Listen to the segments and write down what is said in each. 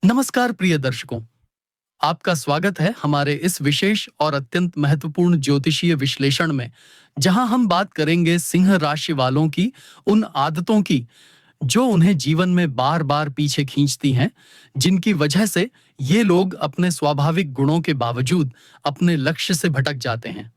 नमस्कार प्रिय दर्शकों, आपका स्वागत है हमारे इस विशेष और अत्यंत महत्वपूर्ण ज्योतिषीय विश्लेषण में, जहां हम बात करेंगे सिंह राशि वालों की उन आदतों की जो उन्हें जीवन में बार-बार पीछे खींचती हैं, जिनकी वजह से ये लोग अपने स्वाभाविक गुणों के बावजूद अपने लक्ष्य से भटक जाते हैं।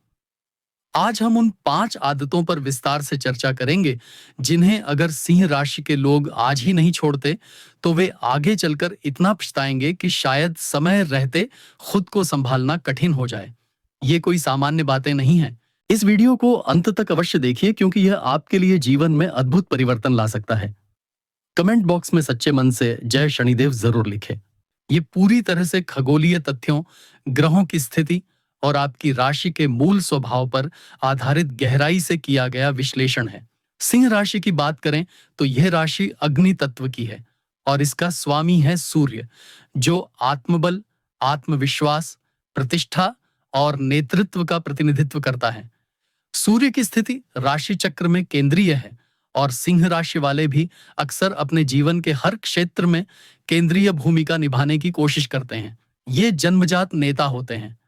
आज हम उन 5 आदतों पर विस्तार से चर्चा करेंगे, जिन्हें अगर सिंह राशि के लोग आज ही नहीं छोड़ते, तो वे आगे चलकर इतना पछताएंगे कि शायद समय रहते खुद को संभालना कठिन हो जाए। ये कोई सामान्य बातें नहीं हैं। इस वीडियो को अंत तक अवश्य देखिए, क्योंकि यह आपके लिए जीवन में अद्भुत परिवर्तन ला सकता है। कमेंट बॉक्स में सच्चे मन से जय शनिदेव जरूर लिखें। ये पूरी तरह से खगोलीय तथ्यों, ग्रहों की स्थिति और आपकी राशि के मूल स्वभाव पर आधारित गहराई से किया गया विश्लेषण है। सिंह राशि की बात करें तो यह राशि अग्नि तत्व की है और इसका स्वामी है सूर्य, जो आत्मबल, आत्मविश्वास, प्रतिष्ठा और नेतृत्व का प्रतिनिधित्व करता है। सूर्य की स्थिति राशि चक्र में केंद्रीय है और सिंह राशि वाले भी अक्सर अपने जीवन के हर क्षेत्र में केंद्रीय भूमिका निभाने की कोशिश करते हैं। ये जन्मजात नेता होते हैं।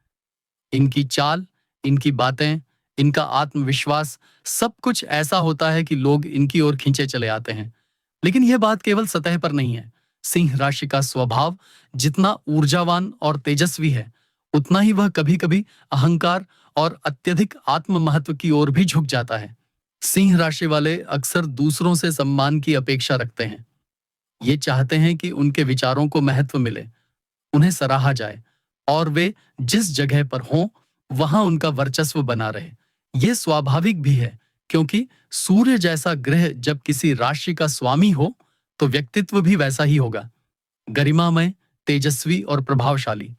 इनकी चाल, इनकी बातें, इनका आत्मविश्वास, सब कुछ ऐसा होता है कि लोग इनकी ओर खींचे चले आते हैं। लेकिन यह बात केवल सतह पर नहीं है। सिंह राशि का स्वभाव जितना ऊर्जावान और तेजस्वी है, उतना ही वह कभी-कभी अहंकार और अत्यधिक आत्म महत्व की ओर भी झुक जाता है। सिंह राशि वाले अक्सर दूसरों से सम्मान की अपेक्षा रखते हैं। ये चाहते हैं कि उनके विचारों को महत्व मिले, उन्हें सराहा जाए और वे जिस जगह पर हों वहां उनका वर्चस्व बना रहे। ये स्वाभाविक भी है, क्योंकि सूर्य जैसा ग्रह जब किसी राशि का स्वामी हो तो व्यक्तित्व भी वैसा ही होगा, गरिमामय, तेजस्वी और प्रभावशाली।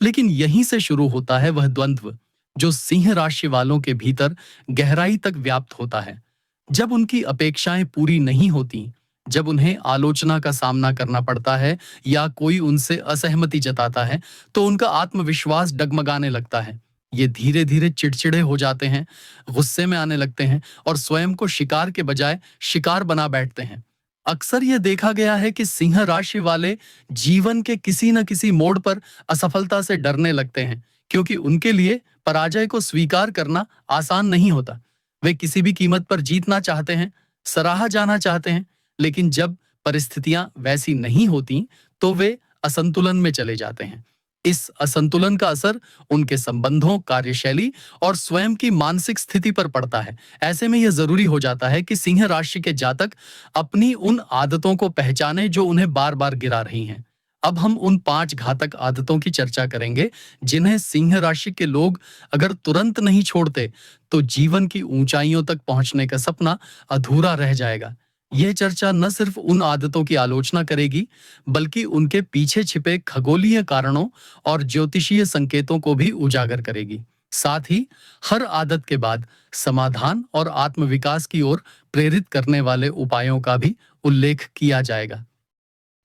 लेकिन यहीं से शुरू होता है वह द्वंद्व जो सिंह राशि वालों के भीतर गहराई तक व्याप्त होता है। जब उनकी अपेक्षाएं पूरी नहीं होती, जब उन्हें आलोचना का सामना करना पड़ता है या कोई उनसे असहमति जताता है, तो उनका आत्मविश्वास डगमगाने लगता है। ये धीरे धीरे चिड़चिड़े हो जाते हैं, गुस्से में आने लगते हैं और स्वयं को शिकार के बजाय शिकार बना बैठते हैं। अक्सर यह देखा गया है कि सिंह राशि वाले जीवन के किसी न किसी मोड़ पर असफलता से डरने लगते हैं, क्योंकि उनके लिए पराजय को स्वीकार करना आसान नहीं होता। वे किसी भी कीमत पर जीतना चाहते हैं, सराहा जाना चाहते हैं, लेकिन जब परिस्थितियां वैसी नहीं होती तो वे असंतुलन में चले जाते हैं। इस असंतुलन का असर उनके संबंधों, कार्यशैली और स्वयं की मानसिक स्थिति पर पड़ता है। ऐसे में यह जरूरी हो जाता है कि सिंह राशि के जातक अपनी उन आदतों को पहचाने जो उन्हें बार बार गिरा रही हैं। अब हम उन 5 घातक आदतों की चर्चा करेंगे, जिन्हें सिंह राशि के लोग अगर तुरंत नहीं छोड़ते तो जीवन की ऊंचाइयों तक पहुंचने का सपना अधूरा रह जाएगा। यह चर्चा न सिर्फ उन आदतों की आलोचना करेगी, बल्कि उनके पीछे छिपे खगोलीय कारणों और ज्योतिषीय संकेतों को भी उजागर करेगी। साथ ही हर आदत के बाद समाधान और आत्मविकास की ओर प्रेरित करने वाले उपायों का भी उल्लेख किया जाएगा।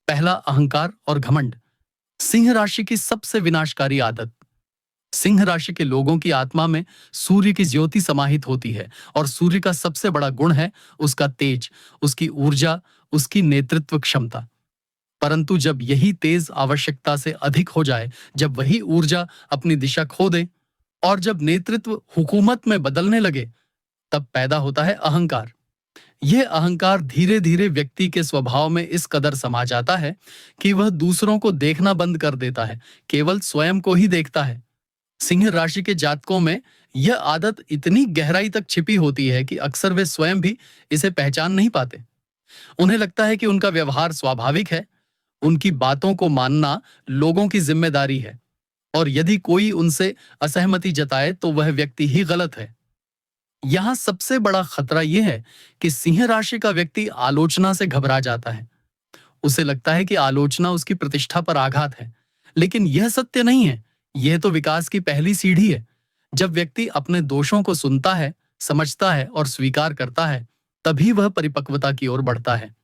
पहला, अहंकार और घमंड। सिंह राशि की सबसे विनाशकारी आदत। सिंह राशि के लोगों की आत्मा में सूर्य की ज्योति समाहित होती है और सूर्य का सबसे बड़ा गुण है उसका तेज, उसकी ऊर्जा, उसकी नेतृत्व क्षमता। परंतु जब यही तेज आवश्यकता से अधिक हो जाए, जब वही ऊर्जा अपनी दिशा खो दे और जब नेतृत्व हुकूमत में बदलने लगे, तब पैदा होता है अहंकार। यह अहंकार धीरे धीरे व्यक्ति के स्वभाव में इस कदर समा जाता है कि वह दूसरों को देखना बंद कर देता है, केवल स्वयं को ही देखता है। सिंह राशि के जातकों में यह आदत इतनी गहराई तक छिपी होती है कि अक्सर वे स्वयं भी इसे पहचान नहीं पाते। उन्हें लगता है कि उनका व्यवहार स्वाभाविक है, उनकी बातों को मानना लोगों की जिम्मेदारी है और यदि कोई उनसे असहमति जताए तो वह व्यक्ति ही गलत है। यहां सबसे बड़ा खतरा यह है कि सिंह राशि का व्यक्ति आलोचना से घबरा जाता है। उसे लगता है कि आलोचना उसकी प्रतिष्ठा पर आघात है, लेकिन यह सत्य नहीं है। यह तो विकास की पहली सीढ़ी है। जब व्यक्ति अपने दोषों को सुनता है, समझता है और स्वीकार करता है, तभी वह परिपक्वता की ओर बढ़ता है।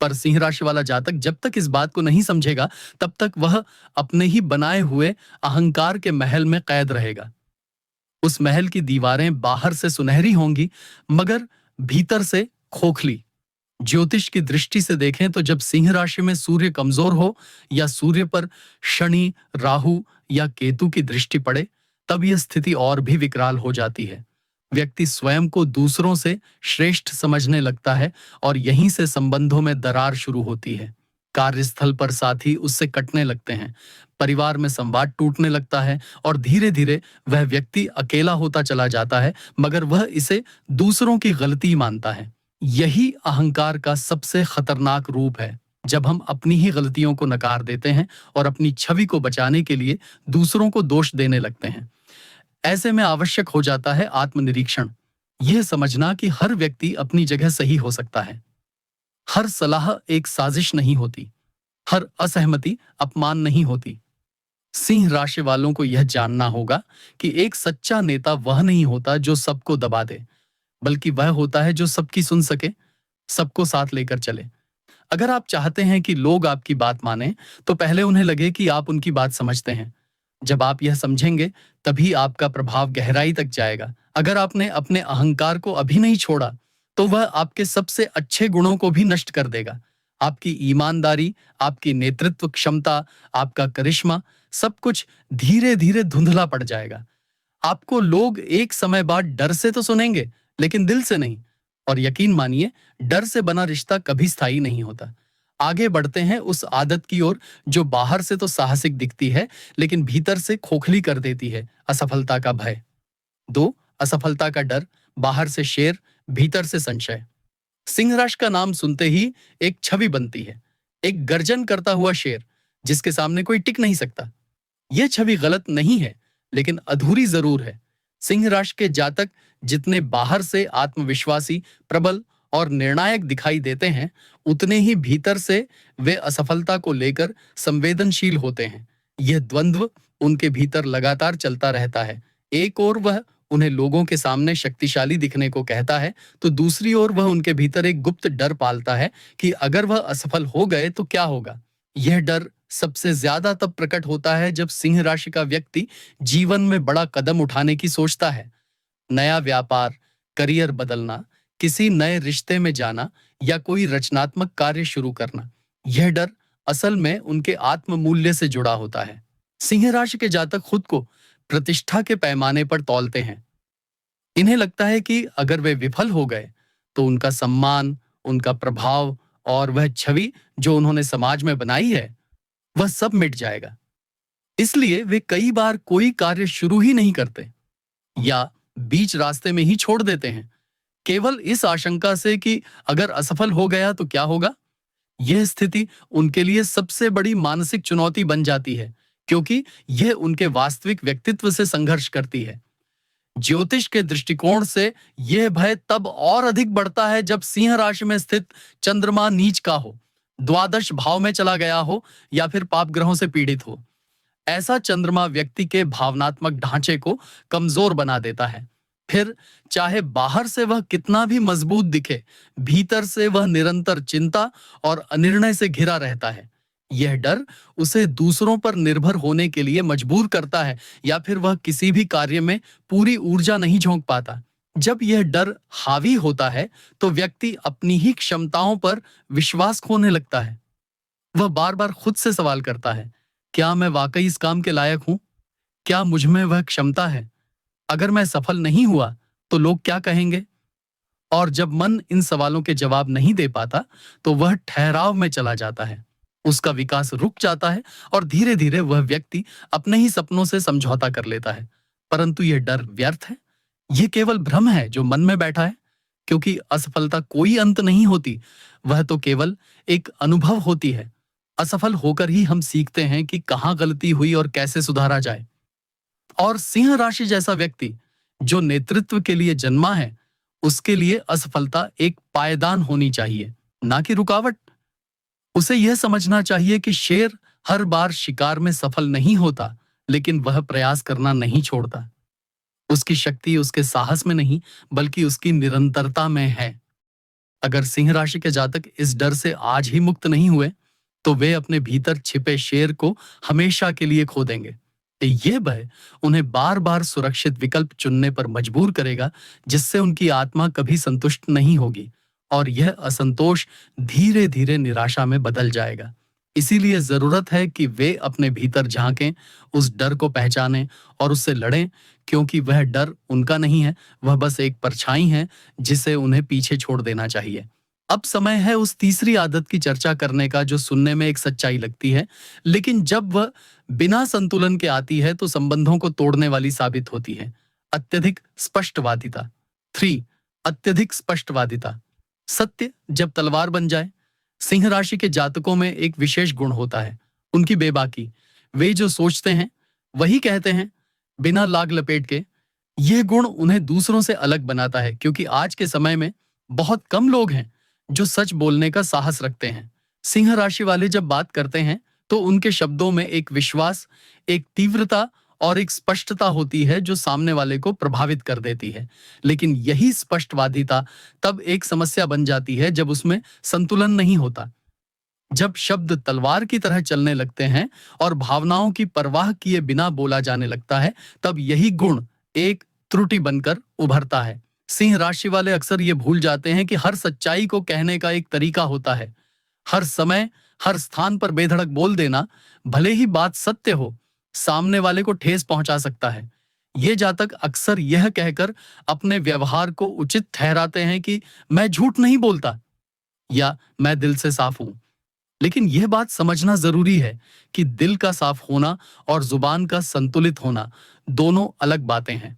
पर सिंह राशि वाला जातक जब तक इस बात को नहीं समझेगा, तब तक वह अपने ही बनाए हुए अहंकार के महल में कैद रहेगा। उस महल की दीवारें बाहर से सुनहरी होंगी, मगर भीतर से खोखली। ज्योतिष की दृष्टि से देखें तो जब सिंह राशि में सूर्य कमजोर हो या सूर्य पर शनि, राहु या केतु की दृष्टि पड़े, तब यह स्थिति और भी विकराल हो जाती है। व्यक्ति स्वयं को दूसरों से श्रेष्ठ समझने लगता है और यहीं से संबंधों में दरार शुरू होती है। कार्यस्थल पर साथी उससे कटने लगते हैं, परिवार में संवाद टूटने लगता है और धीरे धीरे वह व्यक्ति अकेला होता चला जाता है, मगर वह इसे दूसरों की गलती मानता है। यही अहंकार का सबसे खतरनाक रूप है, जब हम अपनी ही गलतियों को नकार देते हैं और अपनी छवि को बचाने के लिए दूसरों को दोष देने लगते हैं। ऐसे में आवश्यक हो जाता है आत्मनिरीक्षण, यह समझना कि हर व्यक्ति अपनी जगह सही हो सकता है। हर सलाह एक साजिश नहीं होती, हर असहमति अपमान नहीं होती। सिंह राशि वालों को यह जानना होगा कि एक सच्चा नेता वह नहीं होता जो सबको दबा दे, बल्कि वह होता है जो सबकी सुन सके, सबको साथ लेकर चले। अगर आप चाहते हैं कि लोग आपकी बात माने, तो पहले उन्हें लगे कि आप उनकी बात समझते हैं। जब आप यह समझेंगे, तभी आपका प्रभाव गहराई तक जाएगा। अगर आपने अपने अहंकार को अभी नहीं छोड़ा, तो वह आपके सबसे अच्छे गुणों को भी नष्ट कर देगा। आपकी ईमानदारी, आपकी नेतृत्व क्षमता, आपका करिश्मा, सब कुछ धीरे धीरे धुंधला पड़ जाएगा। आपको लोग एक समय बाद डर से तो सुनेंगे, लेकिन दिल से नहीं। और यकीन मानिए, डर से बना रिश्ता कभी स्थायी नहीं होता। आगे बढ़ते हैं उस आदत की ओर जो बाहर से तो साहसिक दिखती है, लेकिन भीतर से खोखली कर देती है, असफलता का भय। 2, असफलता का डर। बाहर से शेर, भीतर से संशय। सिंह राशि का नाम सुनते ही एक छवि बनती है, एक गर्जन करता हुआ शेर, जिसके सामने कोई टिक नहीं सकता। यह छवि गलत नहीं है, लेकिन अधूरी जरूर है। सिंह राशि के जातक जितने बाहर से आत्मविश्वासी, प्रबल और निर्णायक दिखाई देते हैं, उतने ही भीतर से वे असफलता को लेकर संवेदनशील होते हैं। यह द्वंद्व उनके भीतर लगातार चलता रहता है। एक ओर वह उन्हें लोगों के सामने शक्तिशाली दिखने को कहता है, तो दूसरी ओर वह उनके भीतर एक गुप्त डर पालता है कि अगर वह असफल हो गए तो क्या होगा। यह डर सबसे ज्यादा तब प्रकट होता है जब सिंह राशि का व्यक्ति जीवन में बड़ा कदम उठाने की सोचता है। नया व्यापार, करियर बदलना, किसी नए रिश्ते में जाना या कोई रचनात्मक कार्य शुरू करना। यह डर असल में उनके आत्म मूल्य से जुड़ा होता है। सिंह राशि के जातक खुद को प्रतिष्ठा के पैमाने पर तौलते हैं। इन्हें लगता है कि अगर वे विफल हो गए तो उनका सम्मान, उनका प्रभाव और वह छवि जो उन्होंने समाज में बनाई है, वह सब मिट जाएगा। इसलिए वे कई बार कोई कार्य शुरू ही नहीं करते या बीच रास्ते में ही छोड़ देते हैं, केवल इस आशंका से कि अगर असफल हो गया तो क्या होगा। यह स्थिति उनके लिए सबसे बड़ी मानसिक चुनौती बन जाती है, क्योंकि यह उनके वास्तविक व्यक्तित्व से संघर्ष करती है। ज्योतिष के दृष्टिकोण से यह भय तब और अधिक बढ़ता है जब सिंह राशि में स्थित चंद्रमा नीच का हो, द्वादश भाव में चला गया हो या फिर पाप ग्रहों से पीड़ित हो। ऐसा चंद्रमा व्यक्ति के भावनात्मक ढांचे को कमजोर बना देता है। फिर चाहे बाहर से वह कितना भी मजबूत दिखे, भीतर से वह निरंतर चिंता और अनिर्णय से घिरा रहता है। यह डर उसे दूसरों पर निर्भर होने के लिए मजबूर करता है या फिर वह किसी भी कार्य में पूरी ऊर्जा नहीं झोंक पाता। जब यह डर हावी होता है तो व्यक्ति अपनी ही क्षमताओं पर विश्वास खोने लगता है। वह बार बार खुद से सवाल करता है, क्या मैं वाकई इस काम के लायक हूं? क्या मुझ में वह क्षमता है? अगर मैं सफल नहीं हुआ तो लोग क्या कहेंगे? और जब मन इन सवालों के जवाब नहीं दे पाता तो वह ठहराव में चला जाता है। उसका विकास रुक जाता है और धीरे धीरे वह व्यक्ति अपने ही सपनों से समझौता कर लेता है। परंतु यह डर व्यर्थ है। यह केवल भ्रम है जो मन में बैठा है, क्योंकि असफलता कोई अंत नहीं होती, वह तो केवल एक अनुभव होती है। असफल होकर ही हम सीखते हैं कि कहाँ गलती हुई और कैसे सुधारा जाए। और सिंह राशि जैसा व्यक्ति जो नेतृत्व के लिए जन्मा है, उसके लिए असफलता एक पायदान होनी चाहिए, ना कि रुकावट। उसे यह समझना चाहिए कि शेर हर बार शिकार में सफल नहीं होता, लेकिन वह प्रयास करना नहीं छोड़ता। उसकी शक्ति उसके साहस में नहीं, बल्कि उसकी निरंतरता में है। अगर सिंह राशि के जातक इस डर से आज ही मुक्त नहीं हुए, तो वे अपने भीतर छिपे शेर को हमेशा के लिए खो देंगे। यह भय उन्हें बार बार सुरक्षित विकल्प चुनने पर मजबूर करेगा, जिससे उनकी आत्मा कभी संतुष्ट नहीं होगी और यह असंतोष धीरे धीरे निराशा में बदल जाएगा। इसीलिए जरूरत है कि वे अपने भीतर झांकें, उस डर को पहचानें और उससे लड़ें, क्योंकि वह डर उनका नहीं है, वह बस एक परछाई है जिसे उन्हें पीछे छोड़ देना चाहिए। अब समय है उस तीसरी आदत की चर्चा करने का जो सुनने में एक सच्चाई लगती है, लेकिन जब वह बिना संतुलन के आती है तो संबंधों को तोड़ने वाली साबित होती है। अत्यधिक स्पष्टवादिता। 3. अत्यधिक स्पष्टवादिता। सत्य जब तलवार बन जाए। सिंह राशि के जातकों में एक विशेष गुण होता है, उनकी बेबाकी। वे जो सोचते हैं वही कहते हैं, बिना लाग लपेट के। यह गुण उन्हें दूसरों से अलग बनाता है, क्योंकि आज के समय में बहुत कम लोग हैं जो सच बोलने का साहस रखते हैं। सिंह राशि वाले जब बात करते हैं तो उनके शब्दों में एक विश्वास, एक तीव्रता और एक स्पष्टता होती है जो सामने वाले को प्रभावित कर देती है। लेकिन यही स्पष्टवादिता तब एक समस्या बन जाती है जब उसमें संतुलन नहीं होता। जब शब्द तलवार की तरह चलने लगते हैं और भावनाओं की परवाह किए बिना बोला जाने लगता है, तब यही गुण एक त्रुटि बनकर उभरता है। सिंह राशि वाले अक्सर ये भूल जाते हैं कि हर सच्चाई को कहने का एक तरीका होता है। हर समय, हर स्थान पर बेधड़क बोल देना, भले ही बात सत्य हो, सामने वाले को ठेस पहुंचा सकता है। ये जातक अक्सर यह कहकर अपने व्यवहार को उचित ठहराते हैं कि मैं झूठ नहीं बोलता या मैं दिल से साफ हूं। लेकिन यह बात समझना जरूरी है कि दिल का साफ होना और जुबान का संतुलित होना दोनों अलग बातें हैं।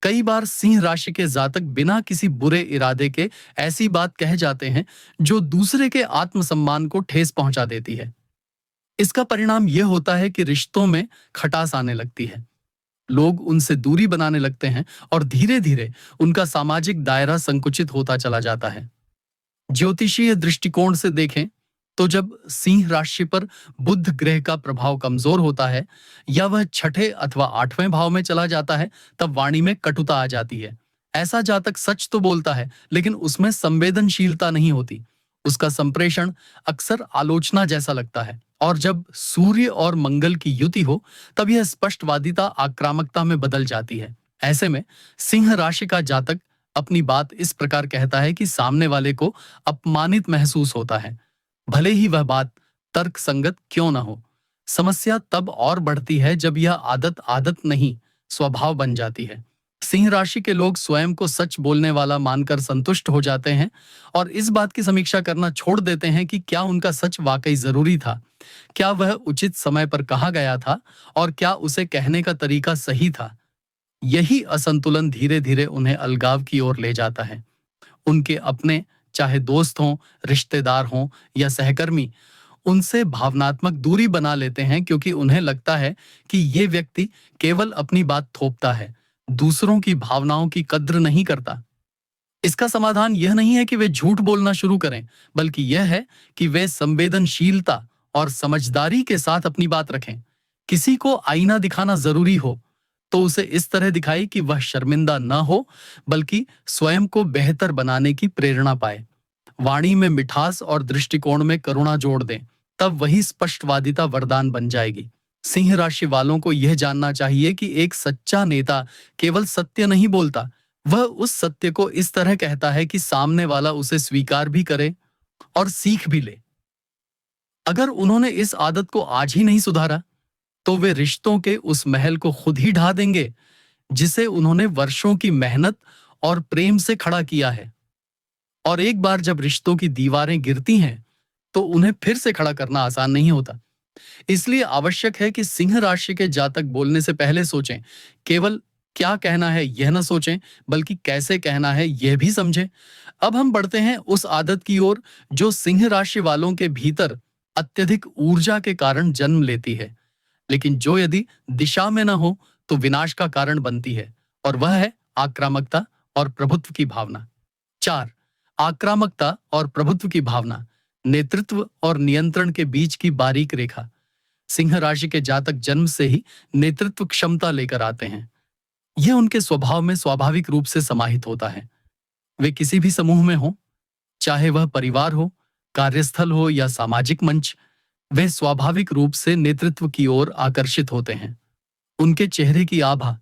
कई बार सिंह राशि के जातक बिना किसी बुरे इरादे के ऐसी बात कह जाते हैं जो दूसरे के आत्मसम्मान को ठेस पहुंचा देती है। इसका परिणाम यह होता है कि रिश्तों में खटास आने लगती है, लोग उनसे दूरी बनाने लगते हैं और धीरे धीरे उनका सामाजिक दायरा संकुचित होता चला जाता है। ज्योतिषीय दृष्टिकोण से देखें तो जब सिंह राशि पर बुध ग्रह का प्रभाव कमजोर होता है या वह छठे अथवा 8वें भाव में चला जाता है, तब वाणी में कटुता आ जाती है। ऐसा जातक सच तो बोलता है, लेकिन उसमें संवेदनशीलता नहीं होती। उसका संप्रेषण अक्सर आलोचना जैसा लगता है, और जब सूर्य और मंगल की युति हो तब यह स्पष्टवादिता आक्रामकता में बदल जाती है। ऐसे में सिंह राशि का जातक अपनी बात इस प्रकार कहता है कि सामने वाले को अपमानित महसूस होता है, भले ही वह बात तर्क संगत क्यों न हो। समस्या तब और बढ़ती है जब यह आदत नहीं, स्वभाव बन जाती है। सिंह राशि के लोग स्वयं को सच बोलने वाला मानकर संतुष्ट हो जाते हैं और इस बात की समीक्षा करना छोड़ देते हैं कि क्या उनका सच वाकई जरूरी था, क्या वह उचित समय पर कहा गया था और क्या उसे कहने का तरीका सही था। यही असंतुलन धीरे धीरे उन्हें अलगाव की ओर ले जाता है। उनके अपने, चाहे दोस्त हों, रिश्तेदार हों या सहकर्मी, उनसे भावनात्मक दूरी बना लेते हैं, क्योंकि उन्हें लगता है कि ये व्यक्ति केवल अपनी बात थोपता है, दूसरों की भावनाओं की कद्र नहीं करता। इसका समाधान यह नहीं है कि वे झूठ बोलना शुरू करें, बल्कि यह है कि वे संवेदनशीलता और समझदारी के साथ अपनी बात रखें। किसी को आईना दिखाना जरूरी हो तो उसे इस तरह दिखाए कि वह शर्मिंदा न हो, बल्कि स्वयं को बेहतर बनाने की प्रेरणा पाए। वाणी में मिठास और दृष्टिकोण में करुणा जोड़ दें, तब वही स्पष्टवादिता वरदान बन जाएगी। सिंह राशि वालों को यह जानना चाहिए कि एक सच्चा नेता केवल सत्य नहीं बोलता, वह उस सत्य को इस तरह कहता है कि सामने वाला उसे स्वीकार भी करे और सीख भी ले। अगर उन्होंने इस आदत को आज ही नहीं सुधारा तो वे रिश्तों के उस महल को खुद ही ढा देंगे जिसे उन्होंने वर्षों की मेहनत और प्रेम से खड़ा किया है। और एक बार जब रिश्तों की दीवारें गिरती हैं तो उन्हें फिर से खड़ा करना आसान नहीं होता। इसलिए आवश्यक है कि सिंह राशि के जातक बोलने से पहले सोचें। केवल क्या कहना है यह न सोचें, बल्कि कैसे कहना है यह भी समझें। अब हम बढ़ते हैं उस आदत की ओर जो सिंह राशि वालों के भीतर अत्यधिक ऊर्जा के कारण जन्म लेती है, लेकिन जो यदि दिशा में न हो तो विनाश का कारण बनती है, और वह है आक्रामकता और प्रभुत्व की भावना। 4. आक्रामकता और प्रभुत्व की भावना, नेतृत्व और नियंत्रण के बीच की बारीक रेखा। सिंह राशि के जातक जन्म से ही नेतृत्व क्षमता लेकर आते हैं। यह उनके स्वभाव में स्वाभाविक रूप से समाहित होता है। वे किसी भी समूह में हो, चाहे वह परिवार हो, कार्यस्थल हो या सामाजिक मंच, वे स्वाभाविक रूप से नेतृत्व की ओर आकर्षित होते हैं। उनके चेहरे की आभा,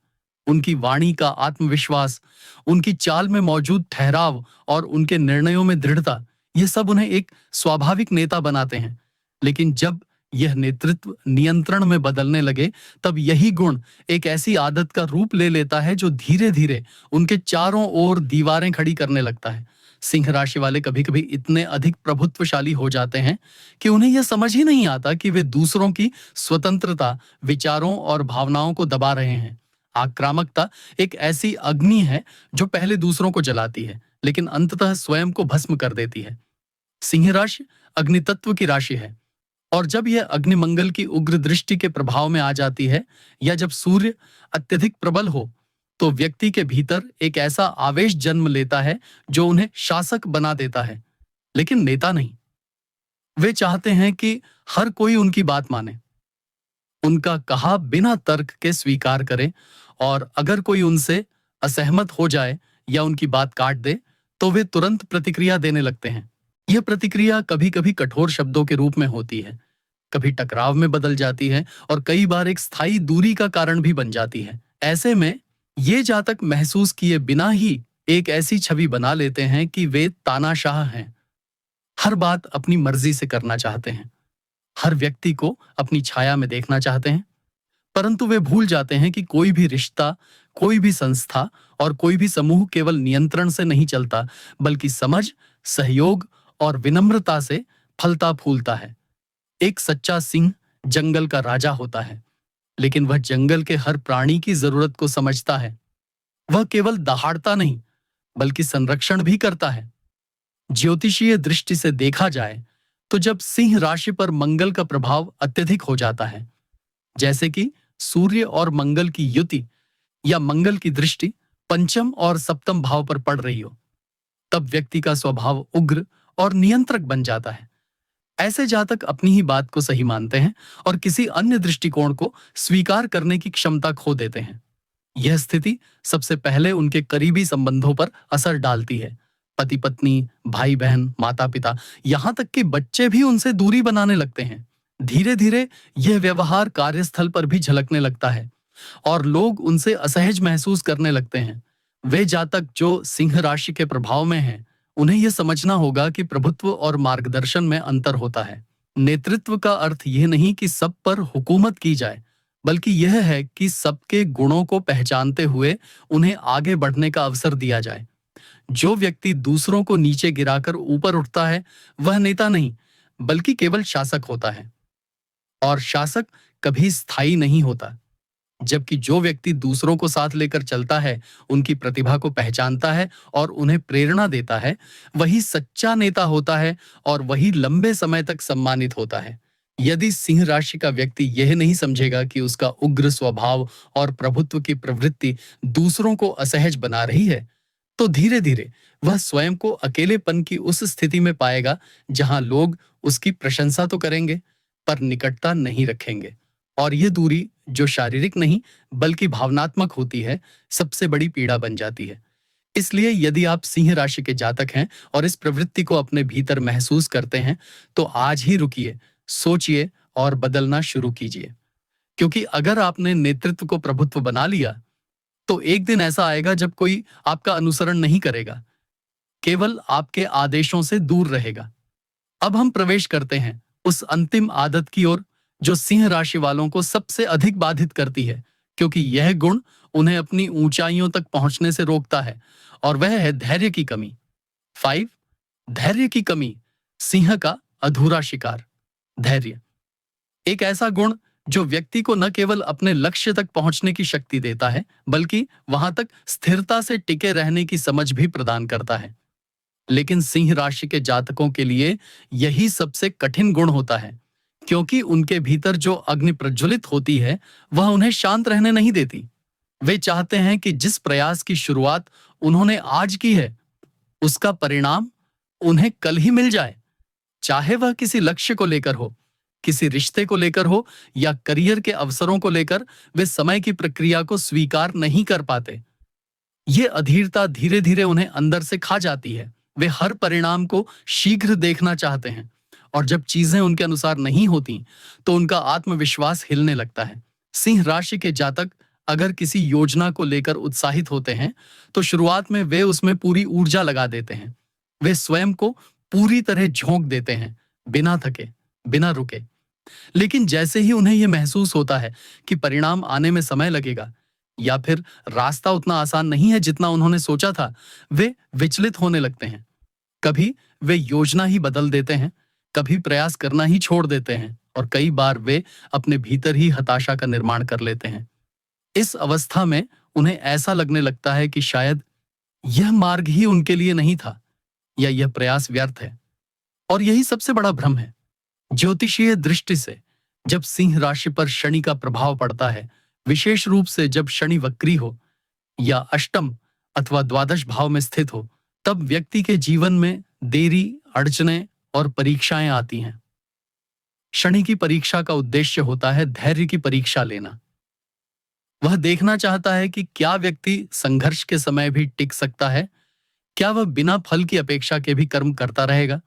उनकी वाणी का आत्मविश्वास, उनकी चाल में मौजूद ठहराव और उनके निर्णयों में दृढ़ता, ये सब उन्हें एक स्वाभाविक नेता बनाते हैं। लेकिन जब यह नेतृत्व नियंत्रण में बदलने लगे, तब यही गुण एक ऐसी आदत का रूप ले लेता है जो धीरे धीरे उनके चारों ओर दीवारें खड़ी करने लगता है। सिंह राशि वाले कभी कभी इतने अधिक प्रभुत्वशाली हो जाते हैं कि उन्हें यह समझ ही नहीं आता कि वे दूसरों की स्वतंत्रता, विचारों और भावनाओं को दबा रहे हैं। आक्रामकता एक ऐसी अग्नि है जो पहले दूसरों को जलाती है, लेकिन अंततः स्वयं को भस्म कर देती है। सिंह राशि अग्नि तत्व की राशि है, और जब यह अग्निमंगल की उग्र दृष्टि के प्रभाव में आ जाती है, या जब सूर्य अत्यधिक प्रबल हो, तो व्यक्ति के भीतर एक ऐसा आवेश जन्म लेता है जो उन्हें शासक बना देता है, लेकिन नेता नहीं। वे चाहते हैं कि हर कोई उनकी बात माने, उनका कहा बिना तर्क के स्वीकार करे, और अगर कोई उनसे असहमत हो जाए या उनकी बात काट दे, तो वे तुरंत प्रतिक्रिया देने लगते हैं। यह प्रतिक्रिया कभी कभी कठोर शब्दों के रूप में होती है, कभी टकराव में बदल जाती है, और कई बार एक स्थायी दूरी का कारण भी बन जाती है। ऐसे में ये जातक महसूस किए बिना ही एक ऐसी छवि बना लेते हैं कि वे तानाशाह हैं, हर बात अपनी मर्जी से करना चाहते हैं, हर व्यक्ति को अपनी छाया में देखना चाहते हैं। परंतु वे भूल जाते हैं कि कोई भी रिश्ता, कोई भी संस्था और कोई भी समूह केवल नियंत्रण से नहीं चलता, बल्कि समझ, सहयोग और विनम्रता से फलता फूलता है। एक सच्चा सिंह जंगल का राजा होता है, लेकिन वह जंगल के हर प्राणी की जरूरत को समझता है। वह केवल दहाड़ता नहीं, बल्कि संरक्षण भी करता है। ज्योतिषीय दृष्टि से देखा जाए तो जब सिंह राशि पर मंगल का प्रभाव अत्यधिक हो जाता है, जैसे कि सूर्य और मंगल की युति या मंगल की दृष्टि पंचम और सप्तम भाव पर पड़ रही हो, तब व्यक्ति का स्वभाव उग्र और नियंत्रक बन जाता है। ऐसे जातक अपनी ही बात को सही मानते हैं और किसी अन्य दृष्टिकोण को स्वीकार करने की क्षमता खो देते हैं। यह स्थिति सबसे पहले उनके करीबी संबंधों पर असर डालती है। पति पत्नी, भाई बहन, माता पिता, यहाँ तक कि बच्चे भी उनसे दूरी बनाने लगते हैं। धीरे धीरे यह व्यवहार कार्यस्थल पर भी झलकने लगता है और लोग उनसे असहज महसूस करने लगते हैं। वे जातक जो सिंह राशि के प्रभाव में हैं, उन्हें यह समझना होगा कि प्रभुत्व और मार्गदर्शन में अंतर होता है। नेतृत्व का अर्थ यह नहीं कि सब पर हुकूमत की जाए, बल्कि यह है कि सबके गुणों को पहचानते हुए उन्हें आगे बढ़ने का अवसर दिया जाए। जो व्यक्ति दूसरों को नीचे गिराकर ऊपर उठता है, वह नेता नहीं, बल्कि केवल शासक होता है। और शासक कभी स्थायी नहीं होता। जबकि जो व्यक्ति दूसरों को साथ लेकर चलता है, उनकी प्रतिभा को पहचानता है और उन्हें प्रेरणा देता है, वही सच्चा नेता होता है और वही लंबे समय तक सम्मानित होता है। यदि सिंह राशि का व्यक्ति यह नहीं समझेगा कि उसका उग्र स्वभाव और प्रभुत्व की प्रवृत्ति दूसरों को असहज बना रही है, तो धीरे धीरे वह स्वयं को अकेलेपन की उस स्थिति में पाएगा जहां लोग उसकी प्रशंसा तो करेंगे, पर निकटता नहीं रखेंगे। और यह दूरी, जो शारीरिक नहीं बल्कि भावनात्मक होती है, सबसे बड़ी पीड़ा बन जाती है। इसलिए यदि आप सिंह राशि के जातक हैं और इस प्रवृत्ति को अपने भीतर महसूस करते हैं, तो आज ही रुकिए, सोचिए और बदलना शुरू कीजिए। क्योंकि अगर आपने नेतृत्व को प्रभुत्व बना लिया, तो एक दिन ऐसा आएगा जब कोई आपका अनुसरण नहीं करेगा, केवल आपके आदेशों से दूर रहेगा। अब हम प्रवेश करते हैं उस अंतिम आदत की ओर जो सिंह राशि वालों को सबसे अधिक बाधित करती है, क्योंकि यह गुण उन्हें अपनी ऊंचाइयों तक पहुंचने से रोकता है, और वह है धैर्य की कमी। 5. धैर्य की कमी, सिंह का अधूरा शिकार। धैर्य एक ऐसा गुण जो व्यक्ति को न केवल अपने लक्ष्य तक पहुंचने की शक्ति देता है, बल्कि वहां तक स्थिरता से टिके रहने की समझ भी प्रदान करता है। लेकिन सिंह राशि के जातकों के लिए यही सबसे कठिन गुण होता है, क्योंकि उनके भीतर जो अग्नि प्रज्वलित होती है, वह उन्हें शांत रहने नहीं देती। वे चाहते हैं कि जिस प्रयास की शुरुआत उन्होंने आज की है, उसका परिणाम उन्हें कल ही मिल जाए, चाहे वह किसी लक्ष्य को लेकर हो, किसी रिश्ते को लेकर हो या करियर के अवसरों को लेकर। वे समय की प्रक्रिया को स्वीकार नहीं कर पाते। ये अधीरता धीरे धीरे उन्हें अंदर से खा जाती है। वे हर परिणाम को शीघ्र देखना चाहते हैं, और जब चीजें उनके अनुसार नहीं होती, तो उनका आत्मविश्वास हिलने लगता है। सिंह राशि के जातक अगर किसी योजना को लेकर उत्साहित होते हैं तो शुरुआत में वे उसमें पूरी ऊर्जा लगा देते हैं। वे स्वयं को पूरी तरह झोंक देते हैं, बिना थके, बिना रुके। लेकिन जैसे ही उन्हें यह महसूस होता है कि परिणाम आने में समय लगेगा या फिर रास्ता उतना आसान नहीं है जितना उन्होंने सोचा था, वे विचलित होने लगते हैं। कभी वे योजना ही बदल देते हैं, कभी प्रयास करना ही छोड़ देते हैं और कई बार वे अपने भीतर ही हताशा का निर्माण कर लेते हैं। इस अवस्था में उन्हें ऐसा लगने लगता है कि शायद यह मार्ग ही उनके लिए नहीं था या यह प्रयास व्यर्थ है। और यही सबसे बड़ा भ्रम है। ज्योतिषीय दृष्टि से जब सिंह राशि पर शनि का प्रभाव पड़ता है, विशेष रूप से जब शनि वक्री हो या अष्टम अथवा द्वादश भाव में स्थित हो, तब व्यक्ति के जीवन में देरी, अड़चनें और परीक्षाएं आती हैं। शनि की परीक्षा का उद्देश्य होता है धैर्य की परीक्षा लेना। वह देखना चाहता है कि क्या व्यक्ति संघर्ष के समय भी टिक सकता है, क्या वह बिना फल की अपेक्षा के भी कर्म करता रहेगा।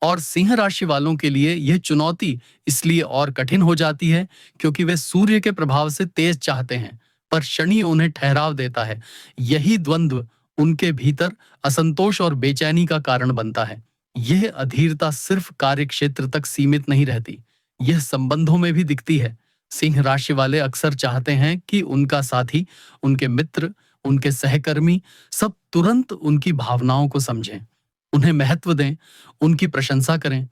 और सिंह राशि वालों के लिए यह चुनौती इसलिए और कठिन हो जाती है क्योंकि वे सूर्य के प्रभाव से तेज चाहते हैं, पर शनि उन्हें ठहराव देता है। यही द्वंद्व उनके भीतर असंतोष और बेचैनी का कारण बनता है। यह अधीरता सिर्फ कार्य क्षेत्र तक सीमित नहीं रहती, यह संबंधों में भी दिखती है। सिंह राशि वाले अक्सर चाहते हैं कि उनका साथी, उनके मित्र, उनके सहकर्मी सब तुरंत उनकी भावनाओं को समझें, उन्हें महत्व दें, उनकी प्रशंसा करें।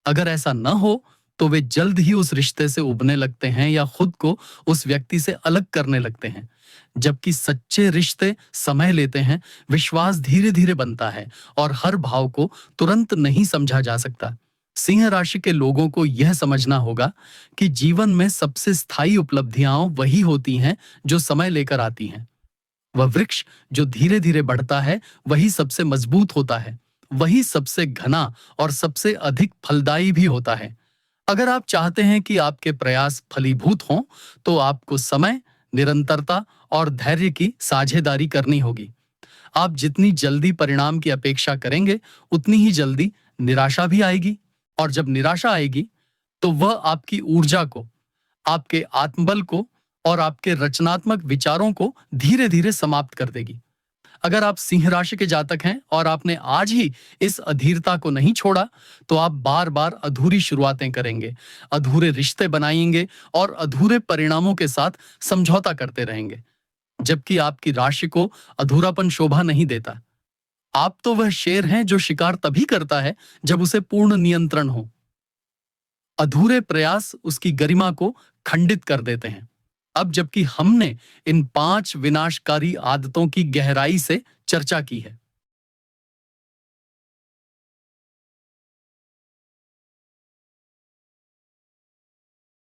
अगर ऐसा न हो तो वे जल्द ही उस रिश्ते से उबने लगते हैं या खुद को उस व्यक्ति से अलग करने लगते हैं। जबकि सच्चे रिश्ते समय लेते हैं, विश्वास धीरे धीरे बनता है और हर भाव को तुरंत नहीं समझा जा सकता। सिंह राशि के लोगों को यह समझना होगा कि जीवन में सबसे स्थायी उपलब्धियां वही होती हैं जो समय लेकर आती हैं। वह वृक्ष जो धीरे धीरे बढ़ता है वही सबसे मजबूत होता है, वही सबसे घना और सबसे अधिक फलदायी भी होता है। अगर आप चाहते हैं कि आपके प्रयास फलीभूत हों, तो आपको समय, निरंतरता और धैर्य की साझेदारी करनी होगी। आप जितनी जल्दी परिणाम की अपेक्षा करेंगे, उतनी ही जल्दी निराशा भी आएगी। और जब निराशा आएगी, तो वह आपकी ऊर्जा को, आपके आत्मबल को और आपके रचनात्मक विचारों को धीरे धीरे समाप्त कर देगी। अगर आप सिंह राशि के जातक हैं और आपने आज ही इस अधीरता को नहीं छोड़ा, तो आप बार बार अधूरी शुरुआतें करेंगे, अधूरे रिश्ते बनाएंगे और अधूरे परिणामों के साथ समझौता करते रहेंगे। जबकि आपकी राशि को अधूरापन शोभा नहीं देता। आप तो वह शेर हैं जो शिकार तभी करता है जब उसे पूर्ण नियंत्रण हो। अधूरे प्रयास उसकी गरिमा को खंडित कर देते हैं। अब जबकि हमने इन 5 विनाशकारी आदतों की गहराई से चर्चा की है,